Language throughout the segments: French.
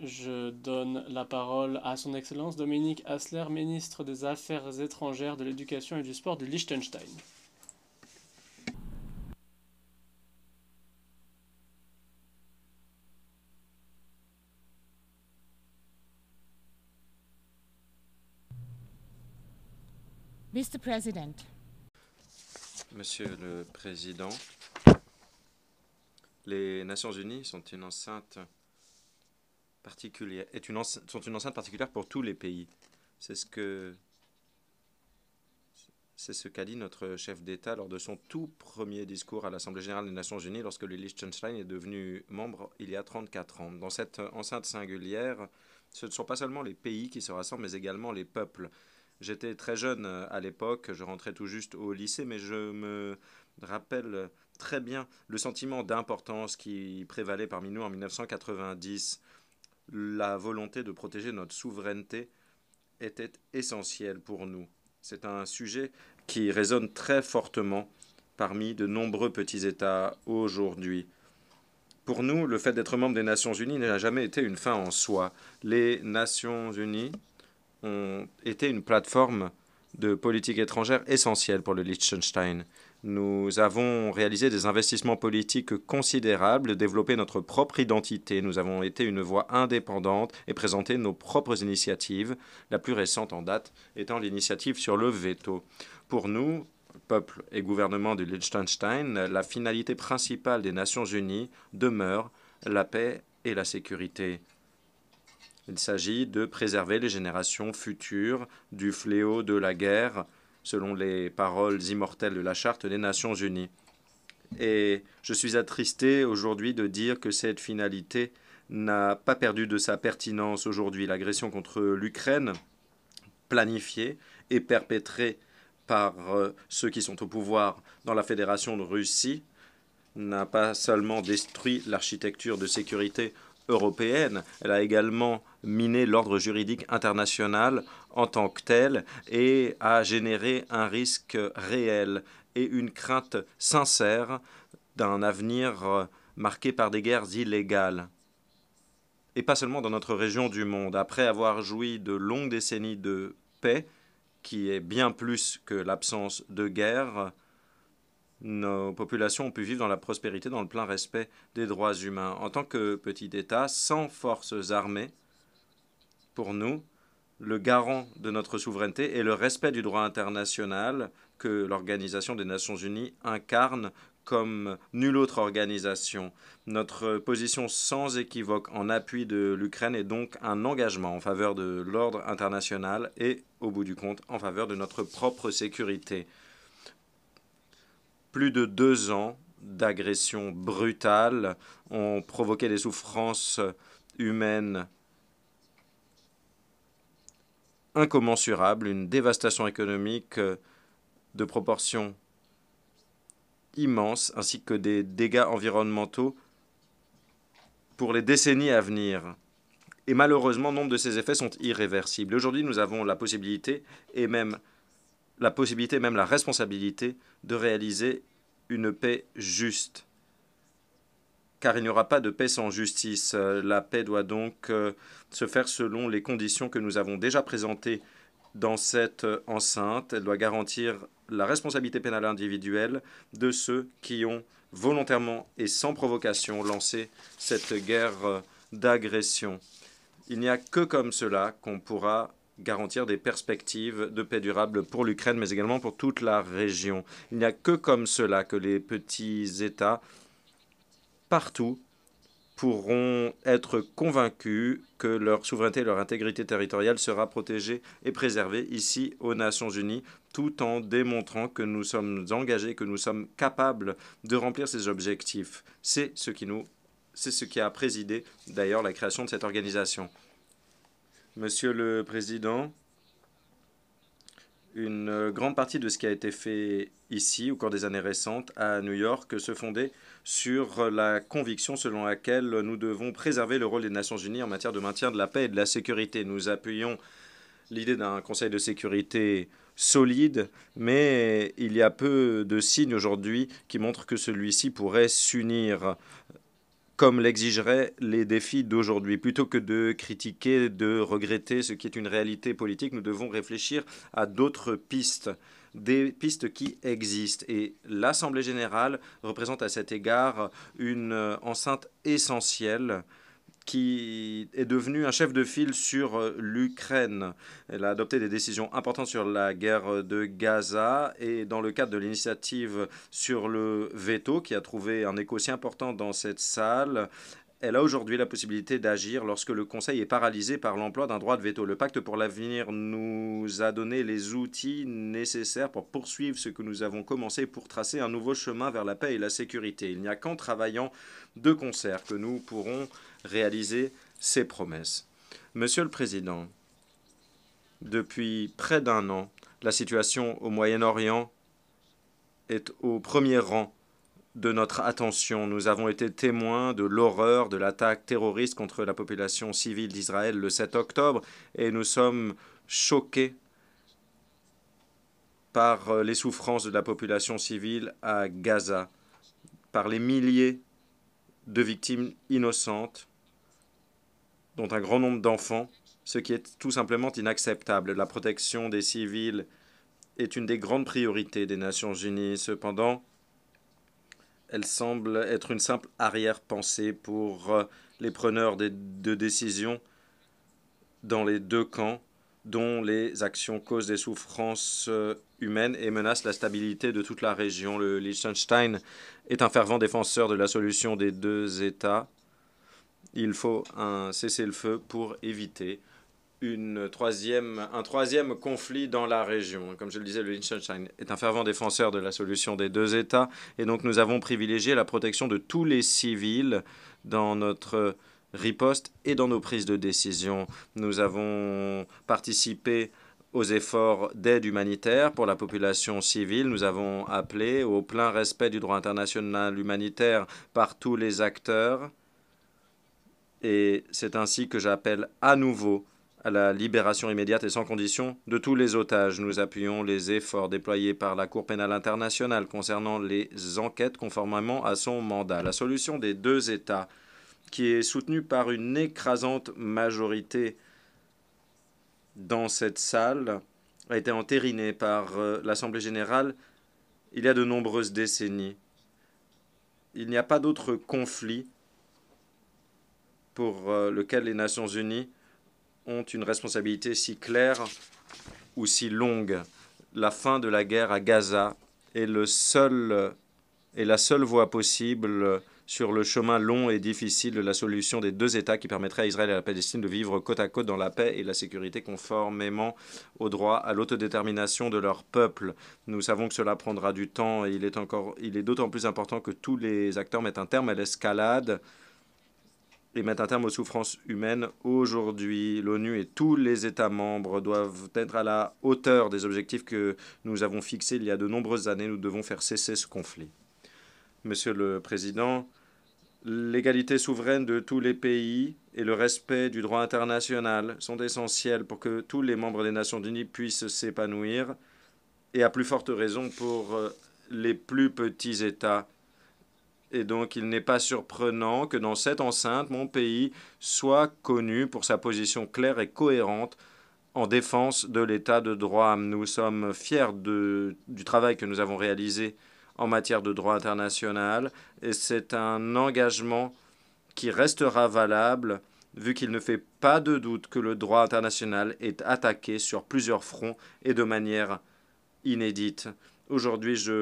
Je donne la parole à son Excellence Dominique Hasler, ministre des Affaires étrangères, de l'Éducation et du Sport du Liechtenstein. Mr. President, Monsieur le Président, les Nations Unies sont une enceinte particulière, sont une enceinte particulière pour tous les pays. C'est ce que c'est ce qu'a dit notre chef d'État lors de son tout premier discours à l'Assemblée générale des Nations Unies lorsque le Liechtenstein est devenu membre il y a 34 ans. Dans cette enceinte singulière, ce ne sont pas seulement les pays qui se rassemblent, mais également les peuples. J'étais très jeune à l'époque, je rentrais tout juste au lycée, mais je me rappelle très bien le sentiment d'importance qui prévalait parmi nous en 1990. La volonté de protéger notre souveraineté était essentielle pour nous. C'est un sujet qui résonne très fortement parmi de nombreux petits États aujourd'hui. Pour nous, le fait d'être membre des Nations Unies n'a jamais été une fin en soi. Les Nations Unies ont été une plateforme de politique étrangère essentielle pour le Liechtenstein. Nous avons réalisé des investissements politiques considérables, développé notre propre identité. Nous avons été une voix indépendante et présenté nos propres initiatives, la plus récente en date étant l'initiative sur le veto. Pour nous, peuple et gouvernement du Liechtenstein, la finalité principale des Nations Unies demeure la paix et la sécurité. Il s'agit de préserver les générations futures du fléau de la guerre, selon les paroles immortelles de la Charte des Nations Unies. Et je suis attristé aujourd'hui de dire que cette finalité n'a pas perdu de sa pertinence aujourd'hui. L'agression contre l'Ukraine, planifiée et perpétrée par ceux qui sont au pouvoir dans la Fédération de Russie, n'a pas seulement détruit l'architecture de sécurité européenne, elle a également miné l'ordre juridique international en tant que tel et a généré un risque réel et une crainte sincère d'un avenir marqué par des guerres illégales. Et pas seulement dans notre région du monde. Après avoir joui de longues décennies de paix, qui est bien plus que l'absence de guerre, nos populations ont pu vivre dans la prospérité, dans le plein respect des droits humains. En tant que petit État, sans forces armées, pour nous, le garant de notre souveraineté est le respect du droit international que l'Organisation des Nations Unies incarne comme nulle autre organisation. Notre position sans équivoque en appui de l'Ukraine est donc un engagement en faveur de l'ordre international et, au bout du compte, en faveur de notre propre sécurité. Plus de 2 ans d'agressions brutales ont provoqué des souffrances humaines incommensurables, une dévastation économique de proportions immenses, ainsi que des dégâts environnementaux pour les décennies à venir. Et malheureusement, nombre de ces effets sont irréversibles. Aujourd'hui, nous avons la possibilité et même la responsabilité de réaliser une paix juste. Car il n'y aura pas de paix sans justice. La paix doit donc se faire selon les conditions que nous avons déjà présentées dans cette enceinte. Elle doit garantir la responsabilité pénale individuelle de ceux qui ont volontairement et sans provocation lancé cette guerre d'agression. Il n'y a que comme cela qu'on pourra garantir des perspectives de paix durable pour l'Ukraine, mais également pour toute la région. Il n'y a que comme cela que les petits États, partout, pourront être convaincus que leur souveraineté et leur intégrité territoriale sera protégée et préservée ici aux Nations Unies, tout en démontrant que nous sommes engagés, que nous sommes capables de remplir ces objectifs. C'est ce qui a présidé d'ailleurs la création de cette organisation. Monsieur le Président, une grande partie de ce qui a été fait ici au cours des années récentes à New York se fondait sur la conviction selon laquelle nous devons préserver le rôle des Nations Unies en matière de maintien de la paix et de la sécurité. Nous appuyons l'idée d'un Conseil de sécurité solide, mais il y a peu de signes aujourd'hui qui montrent que celui-ci pourrait s'unir. comme l'exigeraient les défis d'aujourd'hui. Plutôt que de critiquer, de regretter ce qui est une réalité politique, nous devons réfléchir à d'autres pistes, des pistes qui existent. Et l'Assemblée générale représente à cet égard une enceinte essentielle qui est devenue un chef de file sur l'Ukraine. Elle a adopté des décisions importantes sur la guerre de Gaza et dans le cadre de l'initiative sur le veto qui a trouvé un écho si important dans cette salle, elle a aujourd'hui la possibilité d'agir lorsque le Conseil est paralysé par l'emploi d'un droit de veto. Le pacte pour l'avenir nous a donné les outils nécessaires pour poursuivre ce que nous avons commencé pour tracer un nouveau chemin vers la paix et la sécurité. Il n'y a qu'en travaillant de concert que nous pourrons réaliser ces promesses. Monsieur le Président, depuis près d'un an, la situation au Moyen-Orient est au premier rang de notre attention. Nous avons été témoins de l'horreur de l'attaque terroriste contre la population civile d'Israël le 7 octobre et nous sommes choqués par les souffrances de la population civile à Gaza, par les milliers de victimes innocentes, dont un grand nombre d'enfants, ce qui est tout simplement inacceptable. La protection des civils est une des grandes priorités des Nations Unies. Cependant, elle semble être une simple arrière-pensée pour les preneurs de décisions dans les deux camps, dont les actions causent des souffrances humaines et menacent la stabilité de toute la région. Le Liechtenstein est un fervent défenseur de la solution des deux États. Il faut un cessez-le-feu pour éviter un troisième conflit dans la région. Comme je le disais, le Liechtenstein est un fervent défenseur de la solution des deux États et donc nous avons privilégié la protection de tous les civils dans notre riposte et dans nos prises de décision. Nous avons participé aux efforts d'aide humanitaire pour la population civile. Nous avons appelé au plein respect du droit international humanitaire par tous les acteurs et c'est ainsi que j'appelle à nouveau à la libération immédiate et sans condition de tous les otages. Nous appuyons les efforts déployés par la Cour pénale internationale concernant les enquêtes conformément à son mandat. La solution des deux États, qui est soutenue par une écrasante majorité dans cette salle, a été entérinée par l'Assemblée générale il y a de nombreuses décennies. Il n'y a pas d'autre conflit pour lequel les Nations unies ont une responsabilité si claire ou si longue. La fin de la guerre à Gaza est la seule voie possible sur le chemin long et difficile de la solution des deux États qui permettrait à Israël et à la Palestine de vivre côte à côte dans la paix et la sécurité conformément au droit à l'autodétermination de leur peuple. Nous savons que cela prendra du temps et il est d'autant plus important que tous les acteurs mettent un terme à l'escalade et mettre un terme aux souffrances humaines. Aujourd'hui, l'ONU et tous les États membres doivent être à la hauteur des objectifs que nous avons fixés il y a de nombreuses années. Nous devons faire cesser ce conflit. Monsieur le Président, l'égalité souveraine de tous les pays et le respect du droit international sont essentiels pour que tous les membres des Nations unies puissent s'épanouir et à plus forte raison pour les plus petits États. Et donc, il n'est pas surprenant que dans cette enceinte, mon pays soit connu pour sa position claire et cohérente en défense de l'état de droit. Nous sommes fiers du travail que nous avons réalisé en matière de droit international et c'est un engagement qui restera valable vu qu'il ne fait pas de doute que le droit international est attaqué sur plusieurs fronts et de manière inédite. Aujourd'hui, je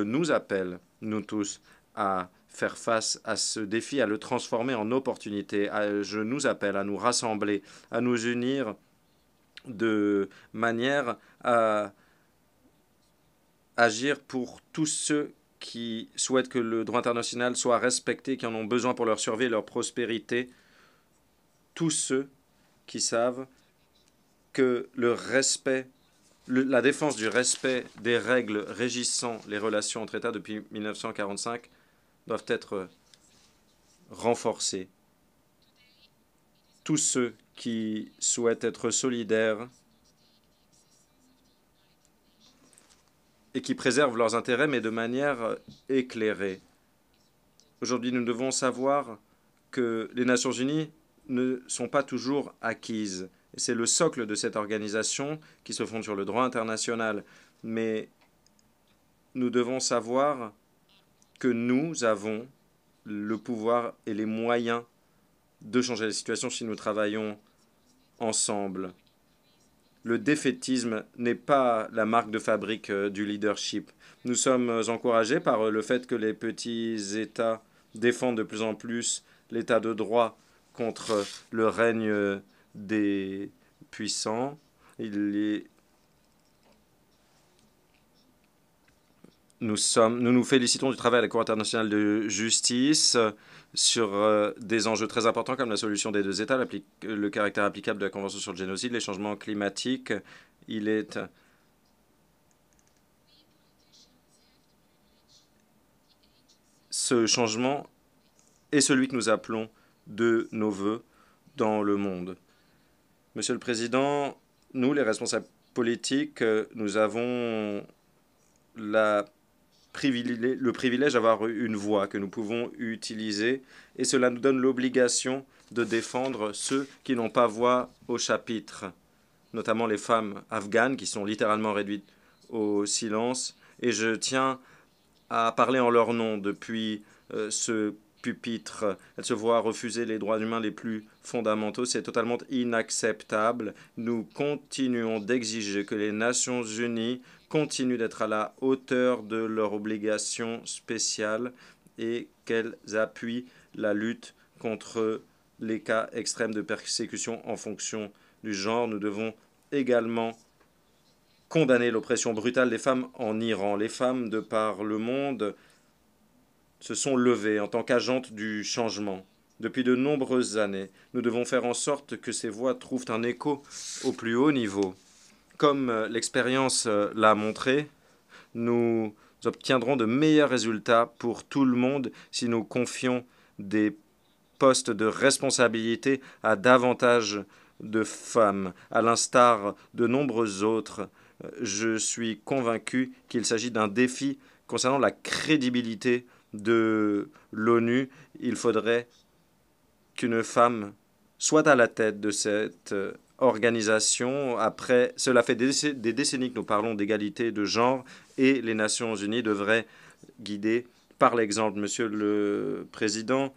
nous appelle, nous tous, à faire face à ce défi, à le transformer en opportunité. Je nous appelle à nous rassembler, à nous unir de manière à agir pour tous ceux qui souhaitent que le droit international soit respecté, qui en ont besoin pour leur survie et leur prospérité. Tous ceux qui savent que la défense du respect des règles régissant les relations entre États depuis 1945 doivent être renforcées. Tous ceux qui souhaitent être solidaires et qui préservent leurs intérêts, mais de manière éclairée. Aujourd'hui, nous devons savoir que les Nations Unies ne sont pas toujours acquises. C'est le socle de cette organisation qui se fonde sur le droit international. Mais nous devons savoir que nous avons le pouvoir et les moyens de changer la situation si nous travaillons ensemble. Le défaitisme n'est pas la marque de fabrique du leadership. Nous sommes encouragés par le fait que les petits États défendent de plus en plus l'état de droit contre le règne des puissants. Nous nous félicitons du travail à la Cour internationale de justice sur des enjeux très importants comme la solution des deux États, le caractère applicable de la Convention sur le génocide, les changements climatiques. Ce changement est celui que nous appelons de nos vœux dans le monde. Monsieur le Président, nous, les responsables politiques, nous avons le privilège d'avoir une voix que nous pouvons utiliser et cela nous donne l'obligation de défendre ceux qui n'ont pas voix au chapitre, notamment les femmes afghanes qui sont littéralement réduites au silence. Et je tiens à parler en leur nom depuis ce pupitre. Elles se voient refuser les droits humains les plus fondamentaux. C'est totalement inacceptable. Nous continuons d'exiger que les Nations Unies continuent d'être à la hauteur de leurs obligations spéciales et qu'elles appuient la lutte contre les cas extrêmes de persécution en fonction du genre. Nous devons également condamner l'oppression brutale des femmes en Iran. Les femmes de par le monde se sont levées en tant qu'agentes du changement. Depuis de nombreuses années, nous devons faire en sorte que ces voix trouvent un écho au plus haut niveau. Comme l'expérience l'a montré, nous obtiendrons de meilleurs résultats pour tout le monde si nous confions des postes de responsabilité à davantage de femmes, à l'instar de nombreux autres. Je suis convaincu qu'il s'agit d'un défi concernant la crédibilité de l'ONU. Il faudrait qu'une femme soit à la tête de cette organisation. Après, cela fait des décennies que nous parlons d'égalité de genre et les Nations Unies devraient guider par l'exemple. Monsieur le Président,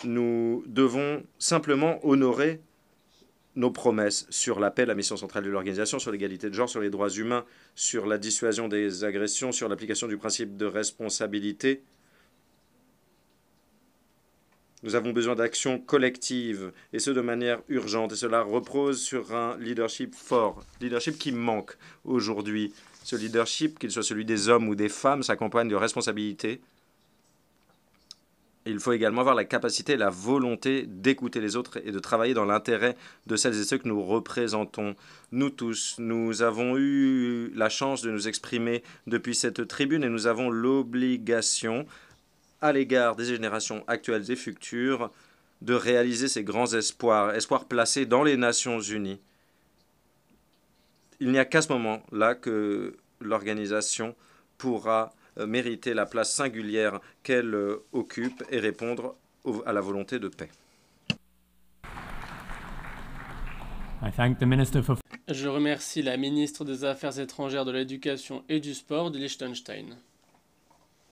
nous devons simplement honorer nos promesses sur la paix, la mission centrale de l'organisation, sur l'égalité de genre, sur les droits humains, sur la dissuasion des agressions, sur l'application du principe de responsabilité. Nous avons besoin d'actions collectives, et ce de manière urgente. Et cela repose sur un leadership fort, leadership qui manque aujourd'hui. Ce leadership, qu'il soit celui des hommes ou des femmes, s'accompagne de responsabilités. Il faut également avoir la capacité et la volonté d'écouter les autres et de travailler dans l'intérêt de celles et ceux que nous représentons. Nous tous, nous avons eu la chance de nous exprimer depuis cette tribune et nous avons l'obligation, à l'égard des générations actuelles et futures, de réaliser ces grands espoirs placés dans les Nations Unies. Il n'y a qu'à ce moment-là que l'organisation pourra mériter la place singulière qu'elle occupe et répondre à la volonté de paix. Je remercie la ministre des Affaires étrangères, de l'Éducation et du Sport du Liechtenstein.